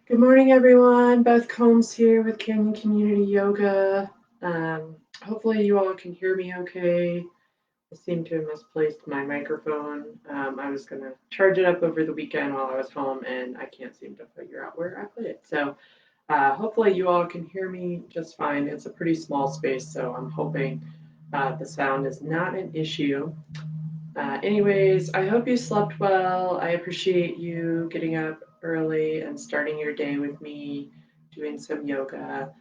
Good morning, everyone. Beth Combs here with Canyon Community Yoga. Hopefully you all can hear me okay. I seem to have misplaced my microphone. I was going to charge it up over the weekend while I was home, and I can't seem to figure out where I put it. So hopefully you all can hear me just fine. It's a pretty small space, so I'm hoping the sound is not an issue. Anyways, I hope you slept well. I appreciate you getting up early and starting your day with me, doing some yoga.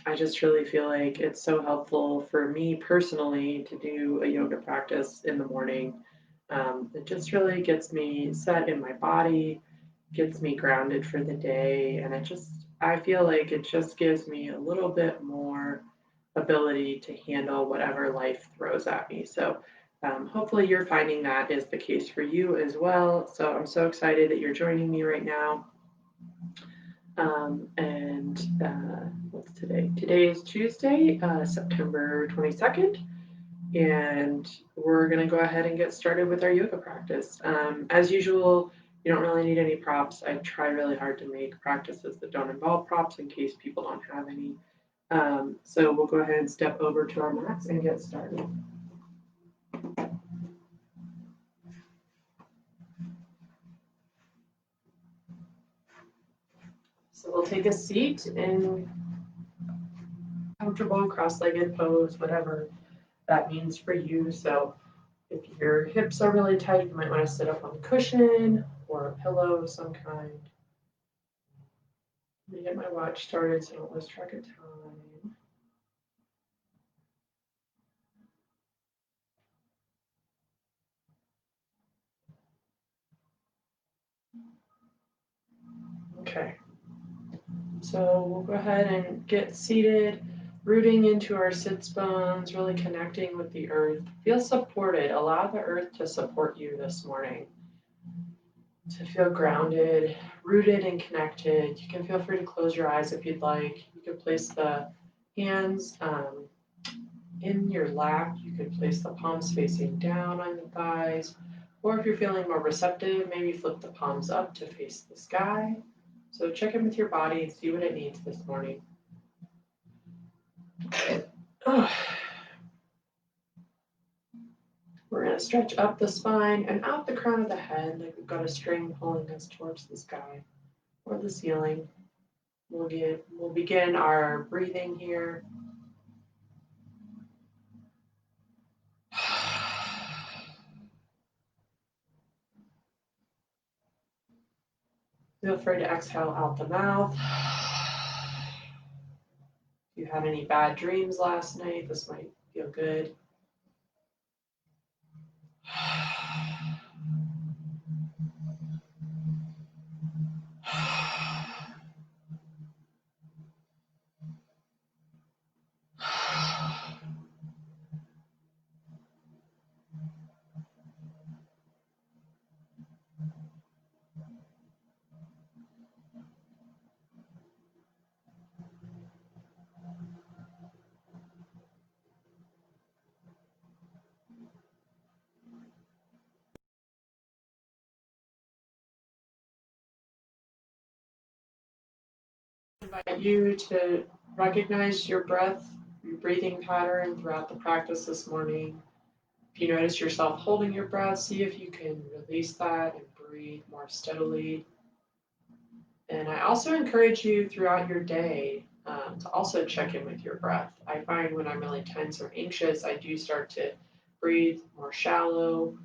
I just really feel like it's so helpful for me personally to do a yoga practice in the morning. It just really gets me set in my body, gets me grounded for the day, and I feel like it just gives me a little bit more ability to handle whatever life throws at me. So hopefully you're finding that is the case for you as well. So I'm so excited that you're joining me right now. What's today? Today is Tuesday, September 22nd, and we're going to go ahead and get started with our yoga practice. As usual, you don't really need any props. I try really hard to make practices that don't involve props in case people don't have any. So we'll go ahead and step over to our mats and get started. So we'll take a seat in comfortable cross-legged pose, whatever that means for you. So if your hips are really tight, you might want to sit up on a cushion or a pillow of some kind. Let me get my watch started so I don't lose track of time. Okay, so we'll go ahead and get seated, rooting into our sits bones, really connecting with the earth. Feel supported. Allow the earth to support you this morning. To feel grounded, rooted, and connected. You can feel free to close your eyes if you'd like. You can place the hands in your lap. You could place the palms facing down on the thighs. Or if you're feeling more receptive, maybe flip the palms up to face the sky. So check in with your body and see what it needs this morning. We're going to stretch up the spine and out the crown of the head like we've got a string pulling us towards the sky or the ceiling. We'll begin our breathing here. Feel free to exhale out the mouth. If you had any bad dreams last night, this might feel good. I invite you to recognize your breath, your breathing pattern throughout the practice this morning. If you notice yourself holding your breath, see if you can release that and breathe more steadily. And I also encourage you throughout your day to also check in with your breath. I find when I'm really tense or anxious, I do start to breathe more shallow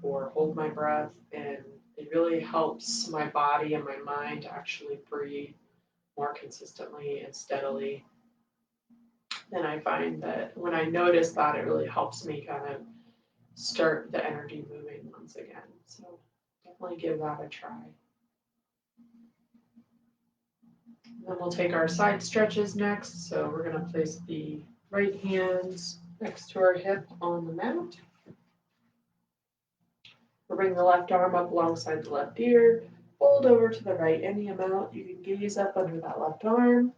or hold my breath, and it really helps my body and my mind to actually breathe more consistently and steadily. And I find that when I notice that, it really helps me kind of start the energy moving once again. So definitely give that a try. And then we'll take our side stretches next. So we're going to place the right hands next to our hip on the mat. We'll bring the left arm up alongside the left ear. Fold over to the right any amount. You can gaze up under that left arm.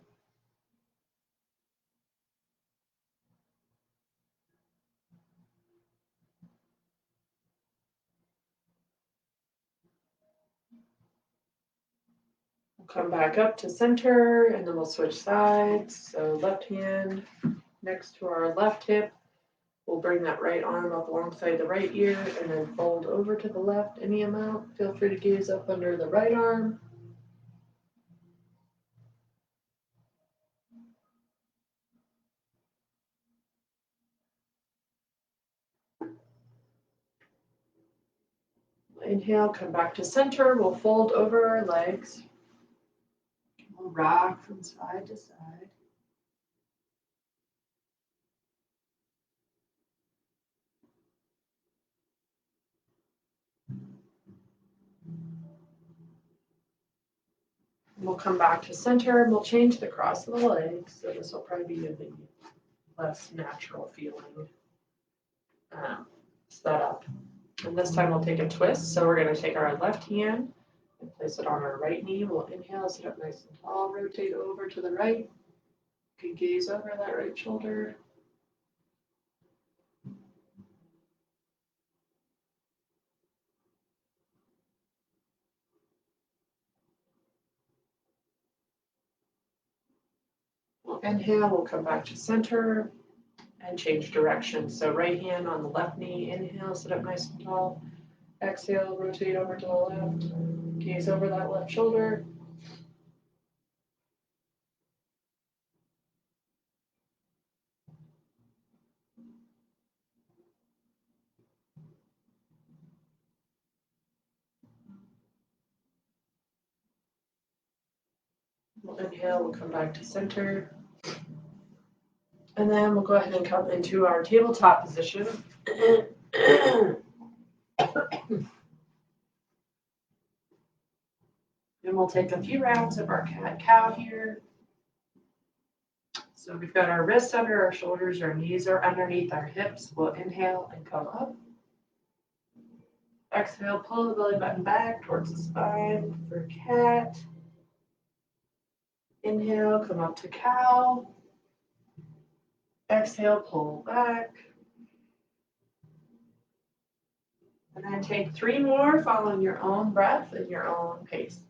come back up to center and then we'll switch sides. So left hand next to our left hip. We'll bring that right arm up alongside the right ear and then fold over to the left any amount. Feel free to gaze up under the right arm. Inhale, come back to center. We'll fold over our legs. We'll rock from side to side. We'll come back to center and we'll change the cross of the legs. So this will probably be a bit less natural feeling setup. And this time we'll take a twist. So we're going to take our left hand and place it on our right knee. We'll inhale, sit up nice and tall, rotate over to the right. You can gaze over that right shoulder. We'll inhale, we'll come back to center and change direction. So right hand on the left knee, inhale, sit up nice and tall. Exhale, rotate over to the left. Gaze over that left shoulder. We'll inhale, we'll come back to center. And then we'll go ahead and come into our tabletop position. And we'll take a few rounds of our cat-cow here. So we've got our wrists under our shoulders, our knees are underneath our hips. We'll inhale and come up. Exhale, pull the belly button back towards the spine for cat. Inhale, come up to cow. Exhale, pull back. And then take 3 more, following your own breath and your own pace.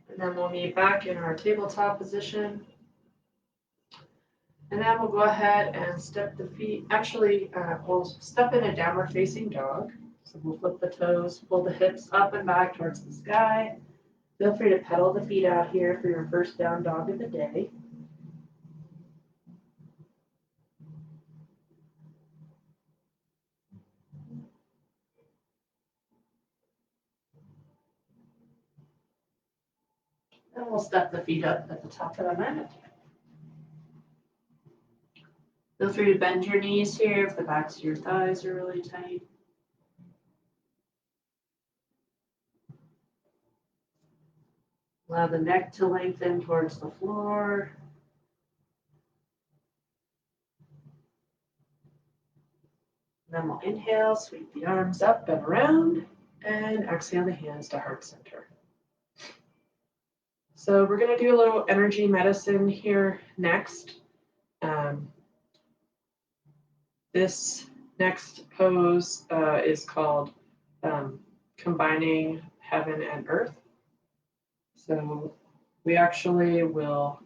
And then we'll meet back in our tabletop position. And then we'll go ahead and step the feet. Actually, we'll step in a downward facing dog. So we'll flip the toes, pull the hips up and back towards the sky. Feel free to pedal the feet out here for your first down dog of the day. And we'll step the feet up at the top of the mat. Feel free to bend your knees here if the backs of your thighs are really tight. Allow the neck to lengthen towards the floor. Then we'll inhale, sweep the arms up and around, and exhale the hands to heart center. So we're going to do a little energy medicine here next. This next pose is called combining heaven and earth. So we actually will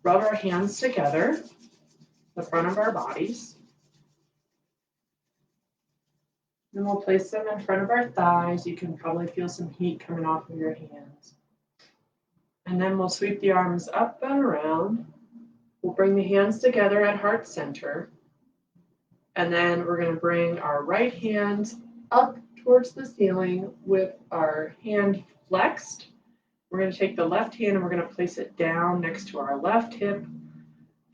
rub our hands together, the front of our bodies. Then we'll place them in front of our thighs. You can probably feel some heat coming off of your hands. And then we'll sweep the arms up and around. We'll bring the hands together at heart center. And then we're going to bring our right hand up towards the ceiling with our hand flexed. We're going to take the left hand and we're going to place it down next to our left hip,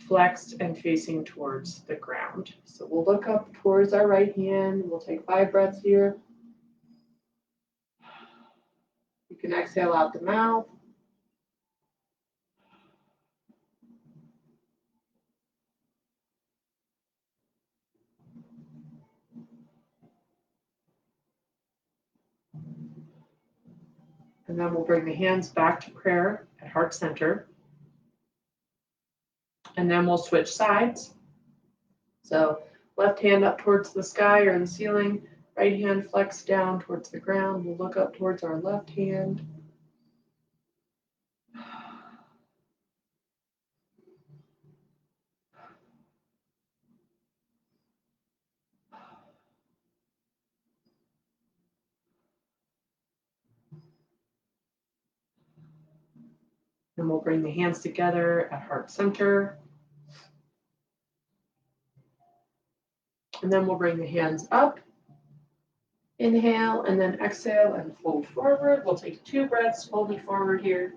flexed and facing towards the ground. So we'll look up towards our right hand. We'll take 5 breaths here. You can exhale out the mouth. And then we'll bring the hands back to prayer at heart center. And then we'll switch sides. So left hand up towards the sky or the ceiling, right hand flex down towards the ground. We'll look up towards our left hand. And we'll bring the hands together at heart center. And then we'll bring the hands up. Inhale and then exhale and fold forward. We'll take 2 breaths, folded forward here.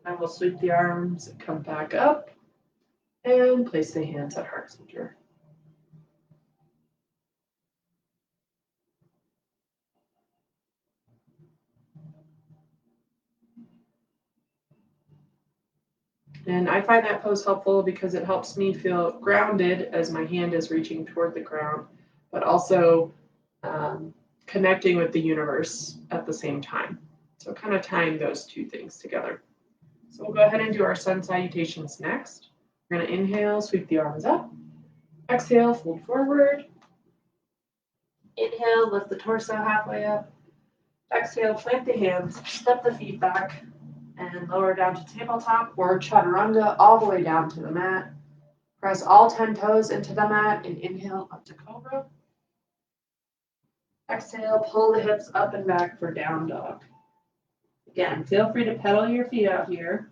And we'll sweep the arms and come back up and place the hands at heart center. And I find that pose helpful because it helps me feel grounded as my hand is reaching toward the ground, but also connecting with the universe at the same time. So kind of tying those two things together. So we'll go ahead and do our sun salutations next. We're going to inhale, sweep the arms up. Exhale, fold forward. Inhale, lift the torso halfway up. Exhale, plant the hands, step the feet back, and lower down to tabletop or chaturanga all the way down to the mat. Press all 10 toes into the mat and inhale up to cobra. Exhale, pull the hips up and back for down dog. Again, feel free to pedal your feet out here.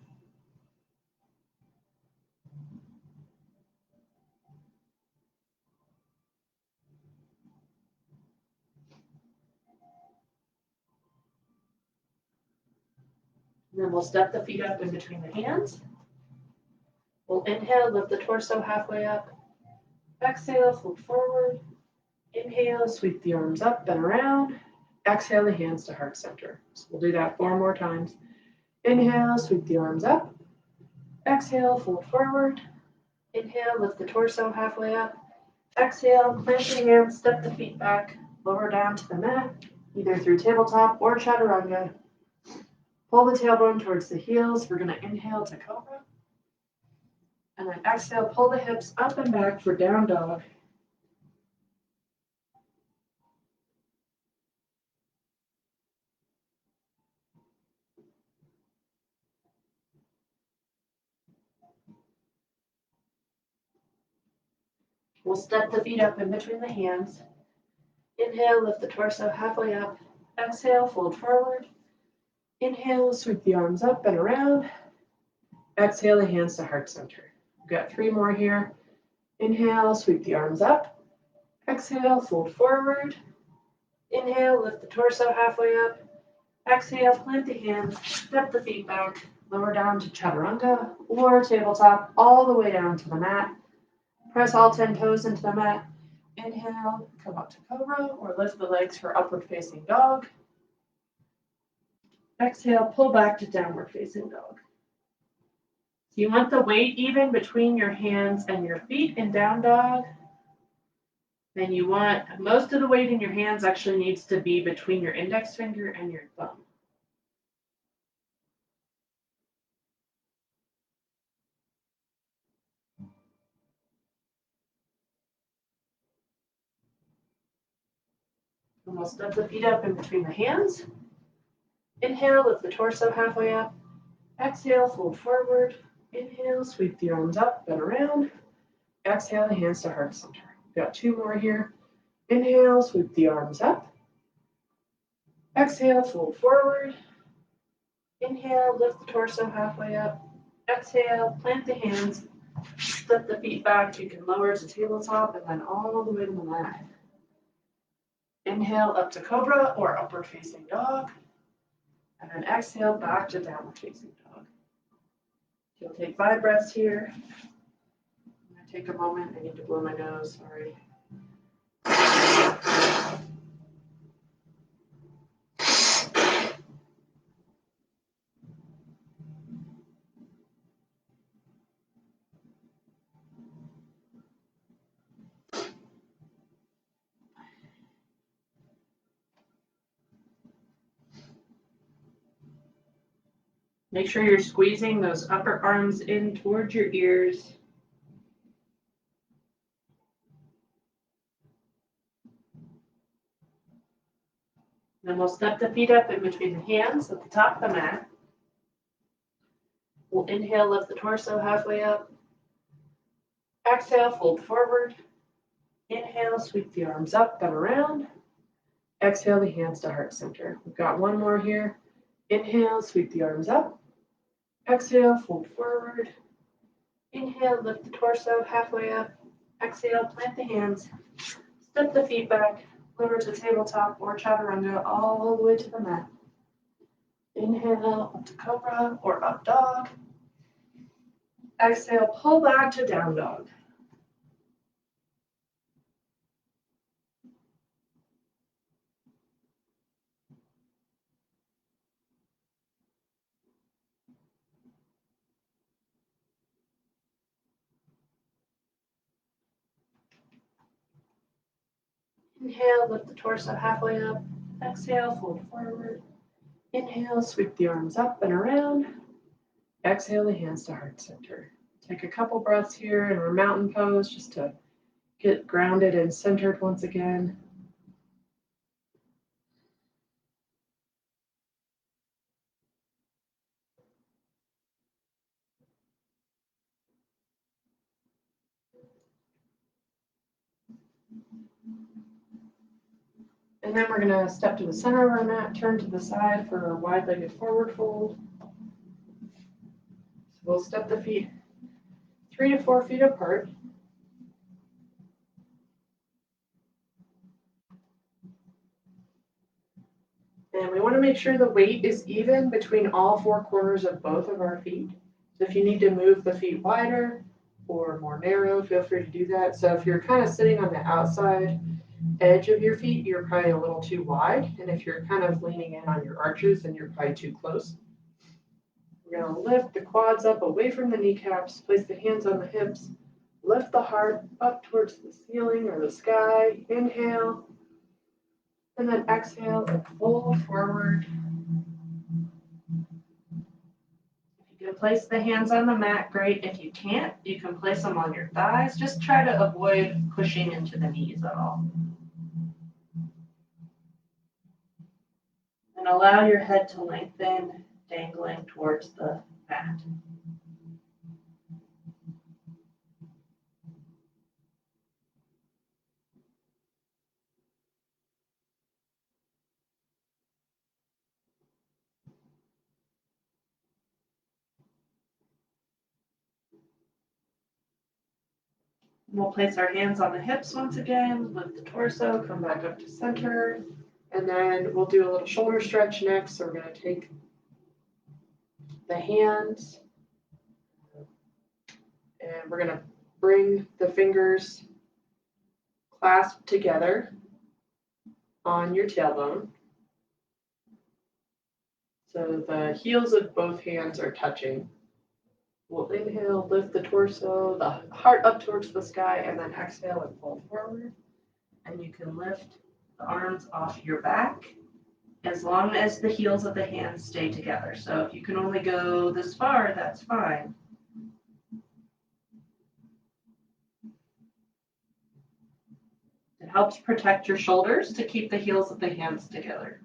And then we'll step the feet up in between the hands. We'll inhale, lift the torso halfway up. Exhale, fold forward. Inhale, sweep the arms up and around. Exhale the hands to heart center. So we'll do that 4 more times. Inhale, sweep the arms up. Exhale, fold forward. Inhale, lift the torso halfway up. Exhale, plant the hands, step the feet back, lower down to the mat, either through tabletop or chaturanga. Pull the tailbone towards the heels. We're going to inhale to cobra. And then exhale, pull the hips up and back for down dog. We'll step the feet up in between the hands. Inhale, lift the torso halfway up. Exhale, fold forward. Inhale, sweep the arms up and around. Exhale the hands to heart center. We've got 3 more here. Inhale, sweep the arms up. Exhale, fold forward. Inhale, lift the torso halfway up. Exhale, plant the hands, step the feet back, lower down to chaturanga or tabletop all the way down to the mat. Press all 10 toes into the mat. Inhale, come up to cobra or lift the legs for upward facing dog. Exhale, pull back to downward facing dog. So you want the weight even between your hands and your feet in down dog. Then you want most of the weight in your hands actually needs to be between your index finger and your thumb. And we'll step the feet up in between the hands. Inhale, lift the torso halfway up. Exhale, fold forward. Inhale, sweep the arms up and around. Exhale, the hands to heart center. We've got 2 more here. Inhale, sweep the arms up. Exhale, fold forward. Inhale, lift the torso halfway up. Exhale, plant the hands. Step the feet back. You can lower to tabletop and then all the way to the mat. Inhale up to cobra or upward facing dog. And then exhale back to downward facing dog. You'll take 5 breaths here. I'm going to take a moment. I need to blow my nose. Sorry. Make sure you're squeezing those upper arms in towards your ears. Then we'll step the feet up in between the hands at the top of the mat. We'll inhale, lift the torso halfway up. Exhale, fold forward. Inhale, sweep the arms up and around. Exhale, the hands to heart center. We've got one more here. Inhale, sweep the arms up. Exhale, fold forward. Inhale, lift the torso halfway up. Exhale, plant the hands. Step the feet back, over to tabletop or chaturanga all the way to the mat. Inhale, up to cobra or up dog. Exhale, pull back to down dog. Inhale, lift the torso halfway up. Exhale, fold forward. Inhale, sweep the arms up and around. Exhale, the hands to heart center. Take a couple breaths here in our mountain pose just to get grounded and centered once again. And then we're going to step to the center of our mat, turn to the side for a wide-legged forward fold. So we'll step the feet 3 to 4 feet apart. And we want to make sure the weight is even between all 4 corners of both of our feet. So if you need to move the feet wider or more narrow, feel free to do that. So if you're kind of sitting on the outside edge of your feet, you're probably a little too wide. And if you're kind of leaning in on your arches, then you're probably too close. We're going to lift the quads up away from the kneecaps, place the hands on the hips, lift the heart up towards the ceiling or the sky. Inhale, and then exhale and fold forward. If you can place the hands on the mat, great. If you can't, you can place them on your thighs. Just try to avoid pushing into the knees at all. And allow your head to lengthen, dangling towards the mat. We'll place our hands on the hips once again, lift the torso, come back up to center, and then we'll do a little shoulder stretch next. So we're going to take the hands and we're going to bring the fingers clasped together on your tailbone. So the heels of both hands are touching. We'll inhale, lift the torso, the heart up towards the sky, and then exhale and fold forward. And you can lift the arms off your back as long as the heels of the hands stay together. So if you can only go this far, that's fine. It helps protect your shoulders to keep the heels of the hands together.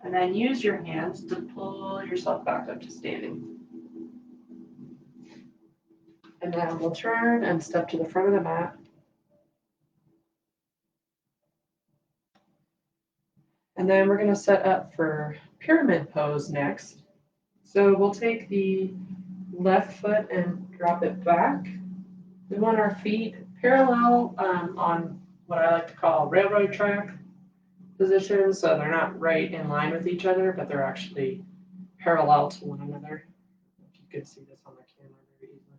And then use your hands to pull yourself back up to standing. And then we'll turn and step to the front of the mat. And then we're going to set up for pyramid pose next. So we'll take the left foot and drop it back. We want our feet parallel on what I like to call railroad track positions. So they're not right in line with each other, but they're actually parallel to one another. If you could see this on the camera very easily.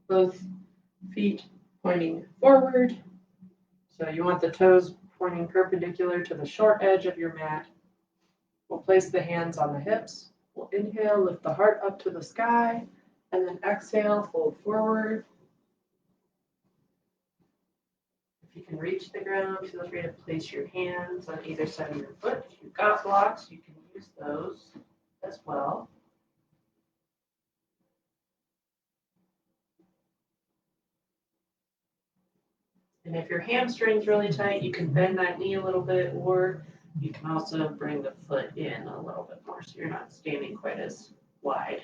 Both feet pointing forward. So you want the toes pointing perpendicular to the short edge of your mat. We'll place the hands on the hips. We'll inhale, lift the heart up to the sky, and then exhale, fold forward. If you can reach the ground, feel free to place your hands on either side of your foot. If you've got blocks, you can use those as well. And if your hamstring's really tight, you can bend that knee a little bit, or you can also bring the foot in a little bit more so you're not standing quite as wide.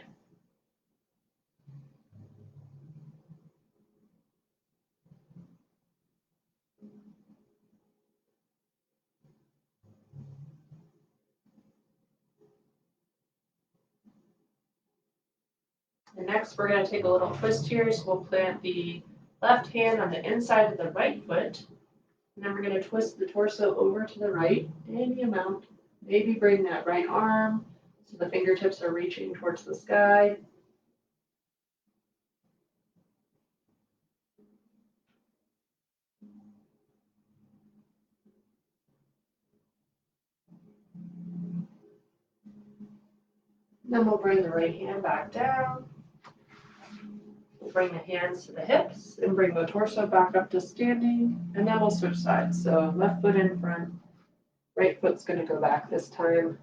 And next, we're going to take a little twist here. So we'll plant the left hand on the inside of the right foot. And then we're going to twist the torso over to the right, any amount. Maybe bring that right arm so the fingertips are reaching towards the sky. Then we'll bring the right hand back down. We'll bring the hands to the hips and bring the torso back up to standing. And then we'll switch sides. So left foot in front, right foot's going to go back this time.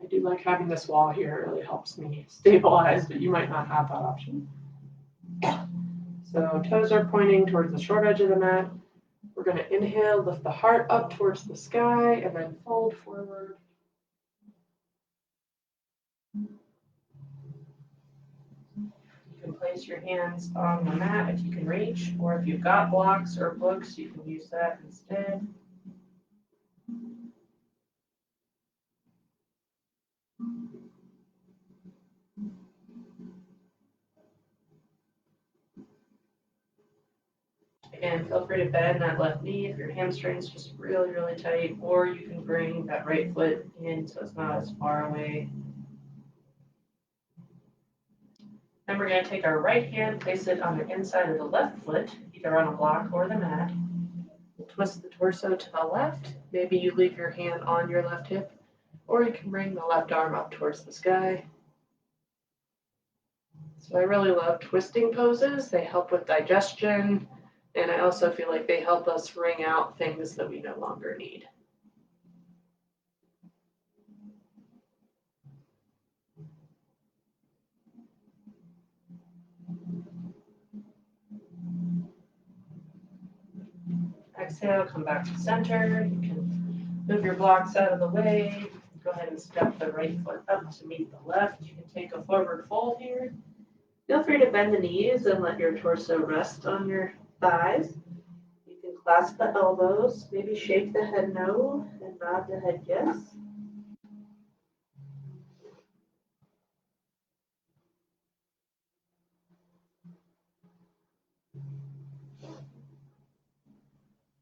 I do like having this wall here. It really helps me stabilize, but you might not have that option. So toes are pointing towards the short edge of the mat. We're going to inhale, lift the heart up towards the sky, and then fold forward. You can place your hands on the mat if you can reach, or if you've got blocks or books, you can use that instead. Again, feel free to bend that left knee if your hamstring's just really, really tight, or you can bring that right foot in so it's not as far away. Then we're going to take our right hand, place it on the inside of the left foot, either on a block or the mat. We'll twist the torso to the left. Maybe you leave your hand on your left hip, or you can bring the left arm up towards the sky. So I really love twisting poses. They help with digestion, and I also feel like they help us wring out things that we no longer need. Exhale, come back to center. You can move your blocks out of the way. Go ahead and step the right foot up to meet the left. You can take a forward fold here. Feel free to bend the knees and let your torso rest on your thighs. You can clasp the elbows, maybe shake the head no and nod the head yes.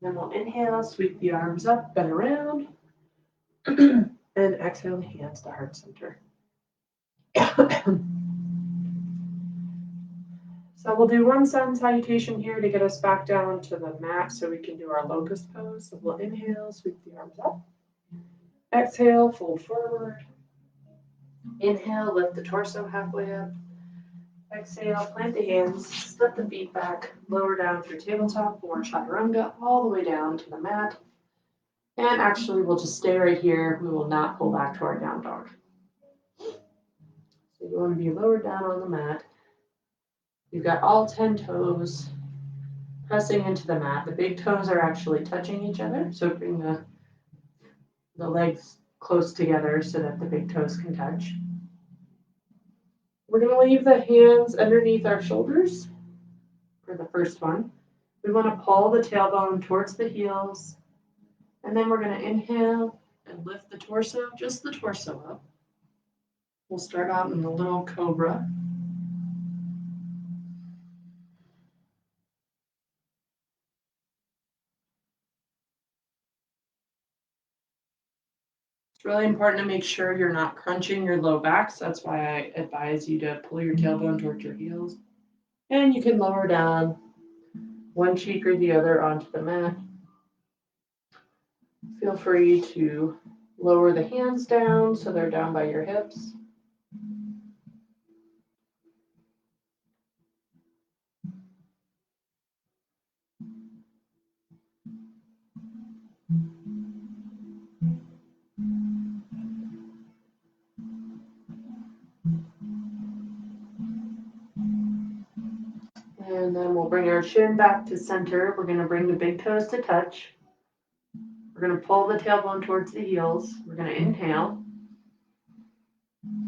Then we'll inhale, sweep the arms up and around, and exhale the hands to heart center. So we'll do one sun salutation here to get us back down to the mat so we can do our locust pose. So we'll inhale, sweep the arms up. Exhale, fold forward. Inhale, lift the torso halfway up. Exhale, plant the hands, slip the feet back, lower down through tabletop or chaturanga, all the way down to the mat. And actually, we'll just stay right here. We will not pull back to our down dog. So you want to be lower down on the mat. You've got all 10 toes pressing into the mat. The big toes are actually touching each other. So bring the legs close together so that the big toes can touch. We're going to leave the hands underneath our shoulders for the first one. We want to pull the tailbone towards the heels. And then we're going to inhale and lift the torso, just the torso up. We'll start out in the little cobra. It's really important to make sure you're not crunching your low backs. That's why I advise you to pull your tailbone towards your heels. And you can lower down one cheek or the other onto the mat. Feel free to Lower the hands down so they're down by your hips. And then we'll bring our chin back to center. We're going to bring the big toes to touch. We're going to pull the tailbone towards the heels. We're going to inhale.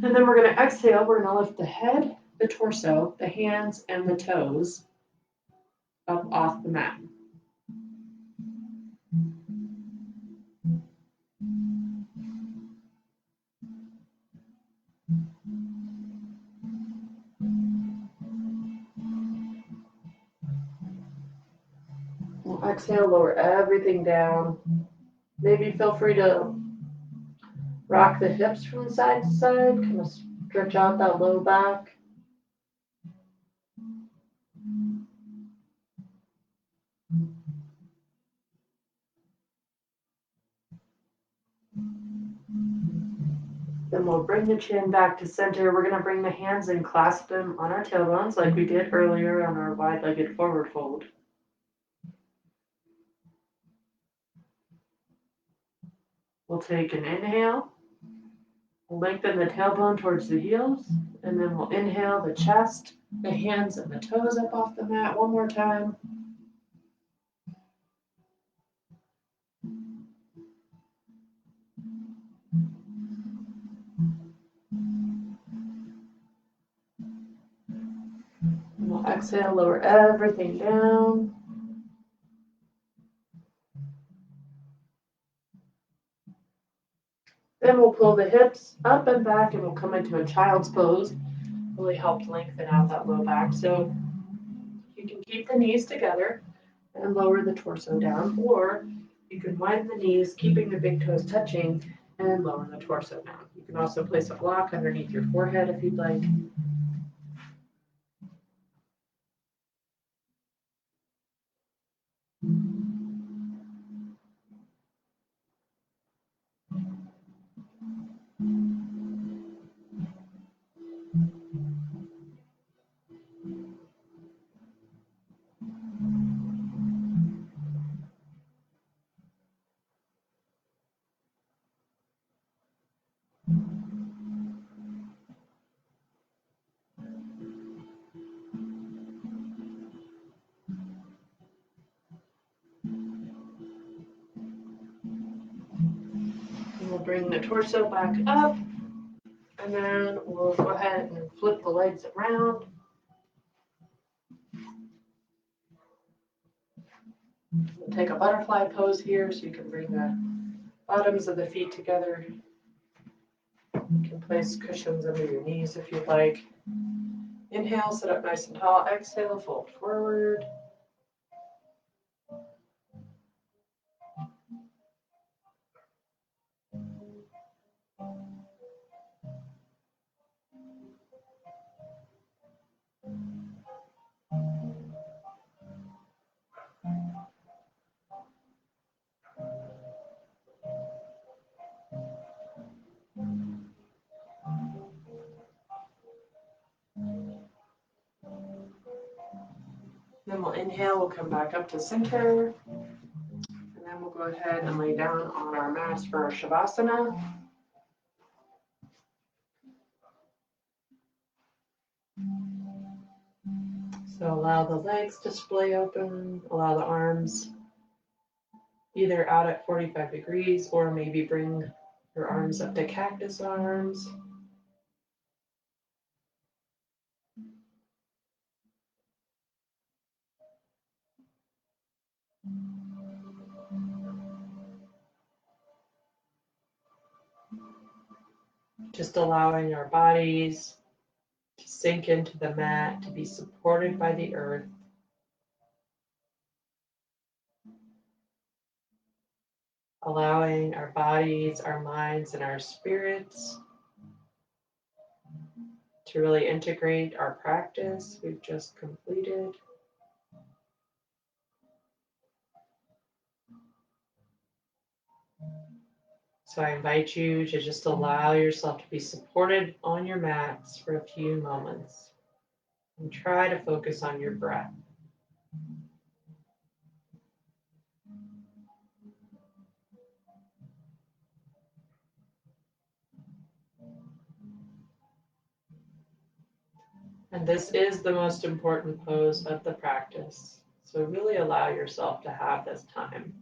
And then we're going to exhale. We're going to lift the head, the torso, the hands, and the toes up off the mat. We'll exhale, lower everything down. Maybe feel free to rock the hips from side to side, kind of stretch out that low back. Then we'll bring the chin back to center. We're going to bring the hands and clasp them on our tailbones like we did earlier on our wide-legged forward fold. We'll take an inhale. We'll lengthen the tailbone towards the heels, and then we'll inhale the chest, the hands and the toes up off the mat one more time. And we'll exhale, lower everything down. Then we'll pull the hips up and back and we'll come into a child's pose. Really help lengthen out that low back. So you can keep the knees together and lower the torso down, or you can widen the knees, keeping the big toes touching, and lower the torso down. You can also place a block underneath your forehead if you'd like. And we'll bring the torso back up, and then we'll go ahead and flip the legs around. We'll take a butterfly pose here, so you can bring the bottoms of the feet together. You can place cushions under your knees if you'd like. Inhale, sit up nice and tall. Exhale, fold forward. Then we'll inhale, we'll come back up to center. And then we'll go ahead and lay down on our mats for our Shavasana. So allow the legs to splay open, allow the arms either out at 45 degrees or maybe bring your arms up to cactus arms. Just allowing our bodies to sink into the mat, to be supported by the earth. Allowing our bodies, our minds, and our spirits to really integrate our practice we've just completed. So I invite you to just allow yourself to be supported on your mats for a few moments and try to focus on your breath. And this is the most important pose of the practice. So really allow yourself to have this time.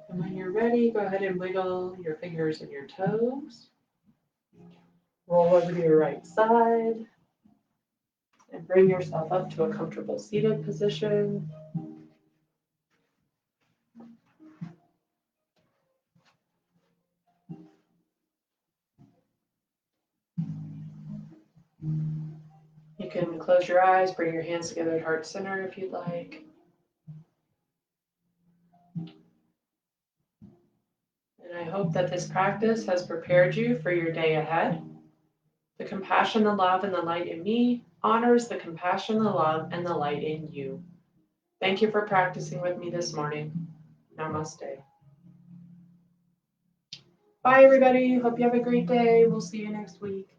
And when you're ready, go ahead and wiggle your fingers and your toes. Roll over to your right side and bring yourself up to a comfortable seated position. You can close your eyes, bring your hands together at heart center if you'd like. And I hope that this practice has prepared you for your day ahead. The compassion, the love, and the light in me honors the compassion, the love, and the light in you. Thank you for practicing with me this morning. Namaste. Bye, everybody. Hope you have a great day. We'll see you next week.